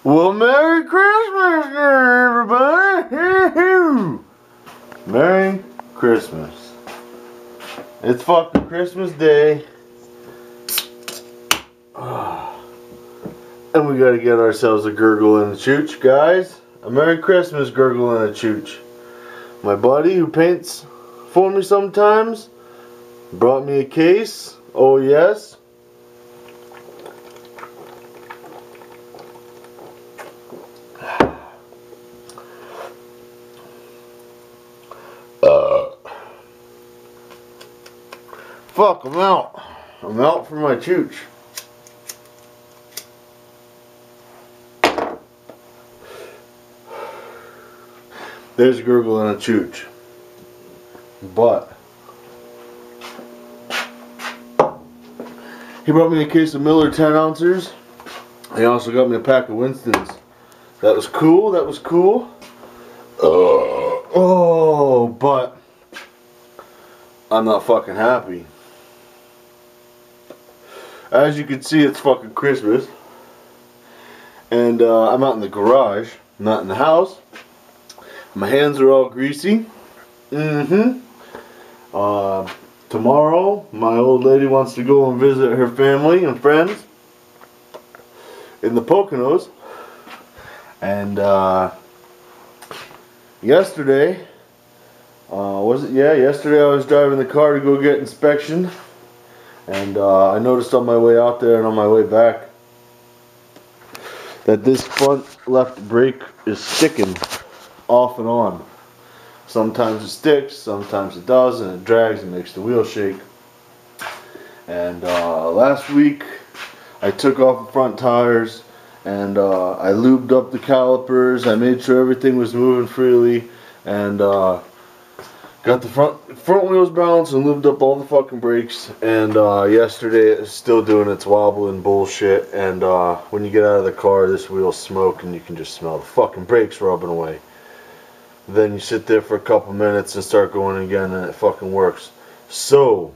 Well, Merry Christmas, everybody! Merry Christmas. It's fucking Christmas Day. And we gotta get ourselves a gurgle and a chooch, guys. A Merry Christmas gurgle and a chooch. My buddy who paints for me sometimes brought me a case. Oh, yes. Fuck, I'm out. I'm out for my chooch. There's a gurgle and a chooch. But he brought me a case of Miller 10 ounces. He also got me a pack of Winston's. That was cool. That was cool. Oh, but I'm not fucking happy. As you can see, it's fucking Christmas. And I'm out in the garage, not in the house. My hands are all greasy. Tomorrow, my old lady wants to go and visit her family and friends in the Poconos. And yesterday, yesterday I was driving the car to go get inspection. And I noticed on my way out there and on my way back that this front left brake is sticking off and on. Sometimes it sticks, sometimes it does, and it drags and makes the wheel shake. And last week I took off the front tires and I lubed up the calipers. I made sure everything was moving freely, and got the front wheels balanced and lubed up all the fucking brakes. And yesterday it was still doing its wobbling bullshit. And when you get out of the car, this wheel's smoke and you can just smell the fucking brakes rubbing away. Then you sit there for a couple minutes and start going again, and it fucking works. So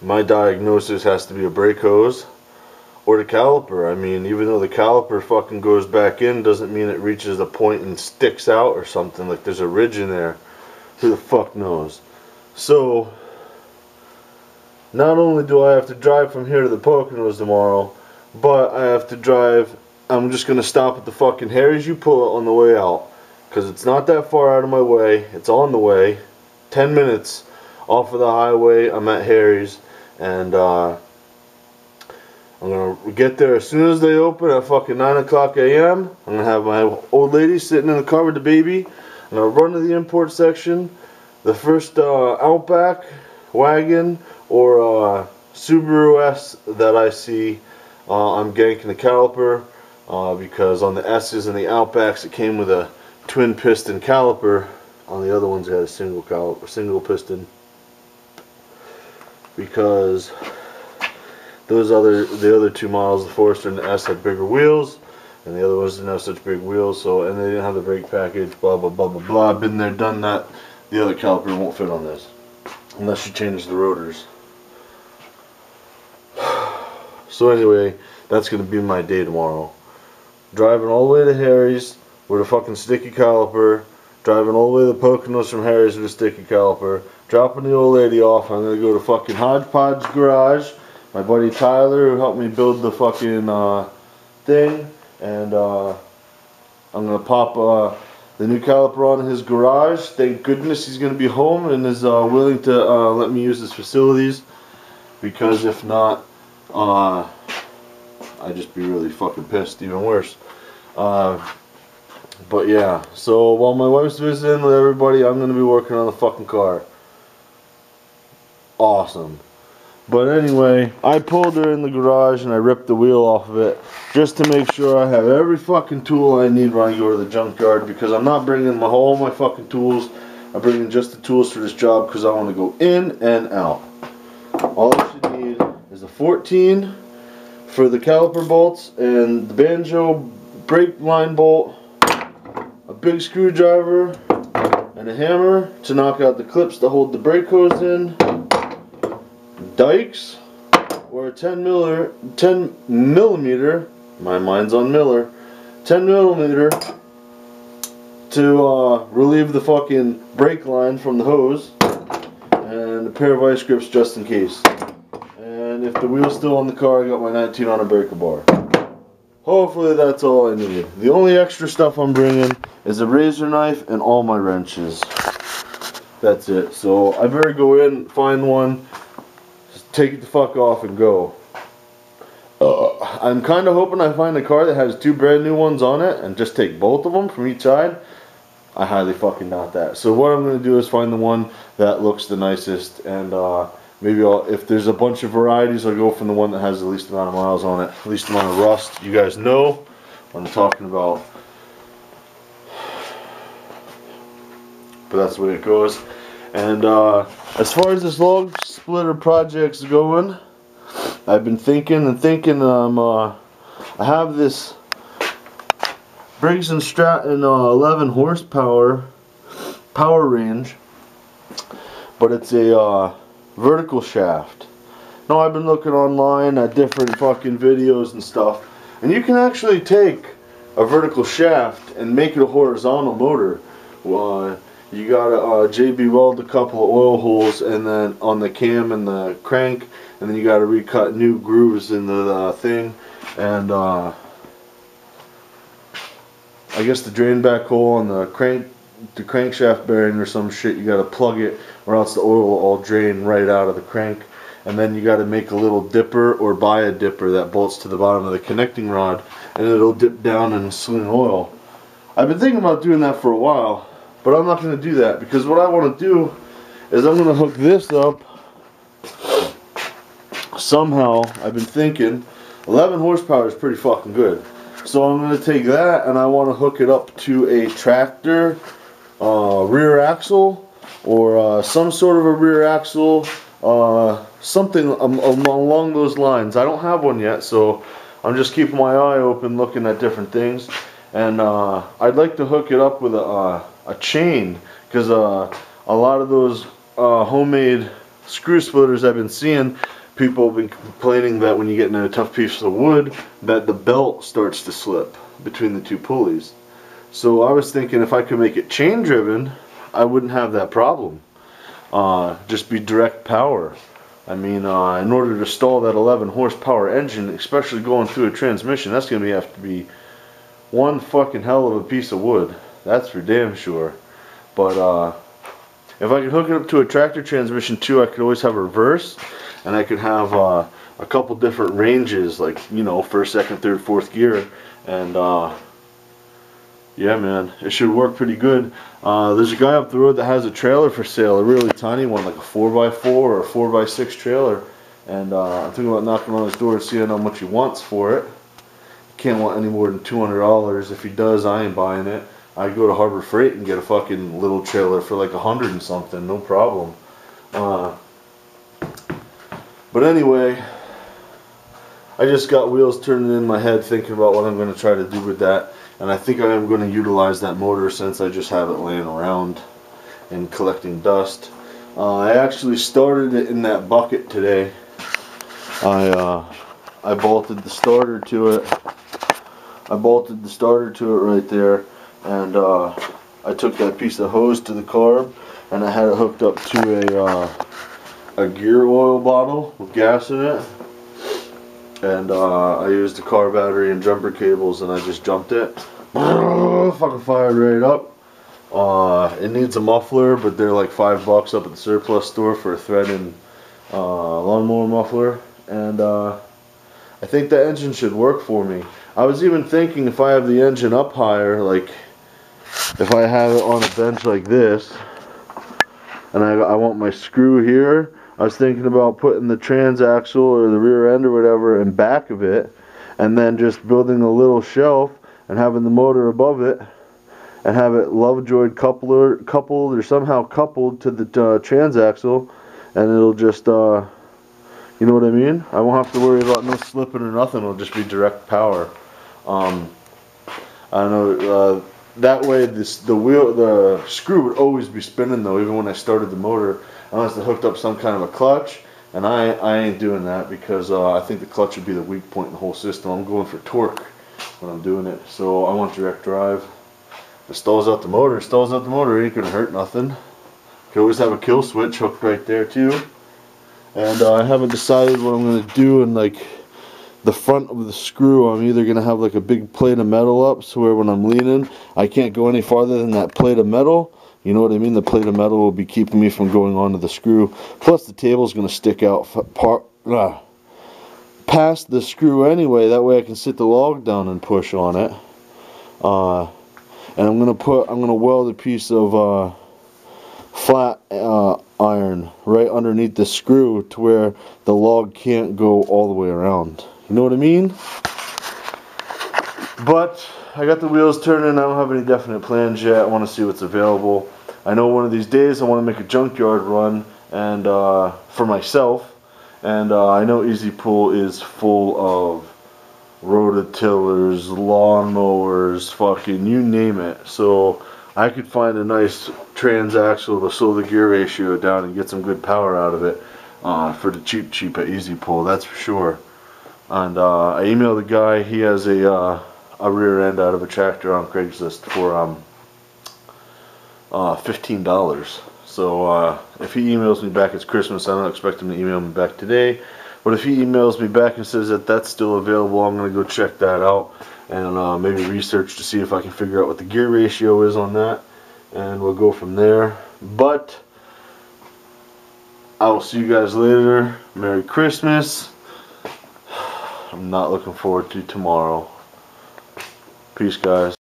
my diagnosis has to be a brake hose or the caliper. I mean, even though the caliper fucking goes back in, doesn't mean it reaches a point and sticks out or something. Like there's a ridge in there. Who the fuck knows? So not only do I have to drive from here to the Poconos tomorrow, but I have to drive. I'm just gonna stop at the fucking Harry's You Pull It on the way out, because it's not that far out of my way. It's on the way. 10 minutes off of the highway. I'm at Harry's, and I'm gonna get there as soon as they open at fucking 9 o'clock a.m. I'm gonna have my old lady sitting in the car with the baby. And I'll run to the import section. The first Outback wagon or Subaru S that I see, I'm ganking the caliper because on the S's and the Outbacks it came with a twin piston caliper. On the other ones it had a single piston, because the other two models, the Forester and the S, had bigger wheels. And the other ones didn't have such big wheels, and they didn't have the brake package, blah blah blah blah blah. I've been there, done that. The other caliper won't fit on this unless you change the rotors. So anyway, that's gonna be my day tomorrow. Driving all the way to Harry's with a fucking sticky caliper, driving all the way to the Poconos from Harry's with a sticky caliper, dropping the old lady off. I'm gonna go to fucking Hodgepodge garage. My buddy Tyler, who helped me build the fucking thing. And I'm going to pop the new caliper on in his garage. Thank goodness he's going to be home and is willing to let me use his facilities. Because if not, I'd just be really fucking pissed, even worse. But yeah, so while my wife's visiting with everybody, I'm going to be working on the fucking car. Awesome. But anyway, I pulled her in the garage and I ripped the wheel off of it just to make sure I have every fucking tool I need when I go to the junkyard, because I'm not bringing all my fucking tools. I'm bringing just the tools for this job because I want to go in and out. All I should need is a 14 for the caliper bolts and the banjo brake line bolt, a big screwdriver, and a hammer to knock out the clips to hold the brake hose in, dikes, or a 10 millimeter, my mind's on Miller, 10mm to relieve the fucking brake line from the hose, and a pair of ice grips just in case. And if the wheel's still on the car, I got my 19 on a breaker bar. Hopefully that's all I need. The only extra stuff I'm bringing is a razor knife and all my wrenches. That's it. So I better go in, find one, just take it the fuck off and go. I'm kind of hoping I find a car that has 2 brand new ones on it and just take both of them from each side. I highly fucking doubt that. So what I'm going to do is find the one that looks the nicest, and maybe if there's a bunch of varieties, I'll go from the one that has the least amount of miles on it, least amount of rust. You guys know what I'm talking about. But that's the way it goes. And as far as this log splitter project's going, I've been thinking and thinking. I have this Briggs & Stratton 11 horsepower power range, but it's a vertical shaft. Now I've been looking online at different fucking videos and stuff, and you can actually take a vertical shaft and make it a horizontal motor. You gotta JB weld a couple of oil holes, and then on the cam and the crank, and then you gotta recut new grooves in the thing, and I guess the drain back hole on the crankshaft bearing or some shit, you gotta plug it, or else the oil will all drain right out of the crank. And then you gotta make a little dipper or buy a dipper that bolts to the bottom of the connecting rod, and it'll dip down and sling oil. I've been thinking about doing that for a while, but I'm not going to do that, because what I want to do is I'm going to hook this up somehow. I've been thinking 11 horsepower is pretty fucking good, so I'm going to take that and I want to hook it up to a tractor rear axle, or some sort of a rear axle, something along those lines. I don't have one yet, so I'm just keeping my eye open, looking at different things. And I'd like to hook it up with a chain, because a lot of those homemade screw splitters I've been seeing, people have been complaining that when you get into a tough piece of wood, that the belt starts to slip between the 2 pulleys. So I was thinking if I could make it chain driven, I wouldn't have that problem. Just be direct power. I mean, in order to stall that 11 horsepower engine, especially going through a transmission, that's going to have to be one fucking hell of a piece of wood. That's for damn sure. But if I could hook it up to a tractor transmission too, I could always have a reverse, and I could have a couple different ranges, like, you know, first, second, third, fourth gear, and yeah, man, it should work pretty good. There's a guy up the road that has a trailer for sale, a really tiny one, like a 4x4 or a 4x6 trailer, and I'm thinking about knocking on his door and seeing how much he wants for it. Can't want any more than $200. If he does, I ain't buying it. I'd go to Harbor Freight and get a fucking little trailer for like 100 and something, no problem. But anyway, I just got wheels turning in my head thinking about what I'm going to try to do with that, and I think I am going to utilize that motor, since I just have it laying around and collecting dust. I actually started it in that bucket today. I bolted the starter to it. Right there, and I took that piece of hose to the carb, and I had it hooked up to a gear oil bottle with gas in it, and I used the car battery and jumper cables, and I just jumped it. Fucking fired right up. It needs a muffler, but they're like $5 up at the surplus store for a thread and lawnmower muffler, and I think that engine should work for me. I was even thinking, if I have the engine up higher, like if I have it on a bench like this, and I want my screw here, I was thinking about putting the transaxle or the rear end or whatever in back of it, and then just building a little shelf and having the motor above it, and have it Lovejoy coupled or somehow coupled to the transaxle, and it'll just you know what I mean? I won't have to worry about no slipping or nothing. It'll just be direct power. I know that way the screw would always be spinning though, even when I started the motor, unless I hooked up some kind of a clutch, and I ain't doing that, because I think the clutch would be the weak point in the whole system. I'm going for torque, when I'm doing it. So I want direct drive. It stalls out the motor. It stalls out the motor. It ain't gonna hurt nothing. You can always have a kill switch hooked right there too. And I haven't decided what I'm gonna do in like the front of the screw. I'm either gonna have like a big plate of metal up so where when I'm leaning I can't go any farther than that plate of metal. You know what I mean? The plate of metal will be keeping me from going onto the screw. Plus the table's gonna stick out past the screw anyway. That way I can sit the log down and push on it. And I'm gonna weld a piece of flat iron right underneath the screw to where the log can't go all the way around. You know what I mean? But I got the wheels turning. I don't have any definite plans yet. I want to see what's available. I know one of these days I want to make a junkyard run and for myself. And I know Easy Pull is full of rototillers, lawnmowers, fucking you name it. So I could find a nice transaxle to slow the gear ratio down and get some good power out of it for the cheap at Easy Pull, that's for sure. And I emailed the guy. He has a rear end out of a tractor on Craigslist for $15. So if he emails me back, it's Christmas. I don't expect him to email me back today. But if he emails me back and says that that's still available, I'm going to go check that out and maybe research to see if I can figure out what the gear ratio is on that. And we'll go from there. But I will see you guys later. Merry Christmas. I'm not looking forward to tomorrow. Peace, guys.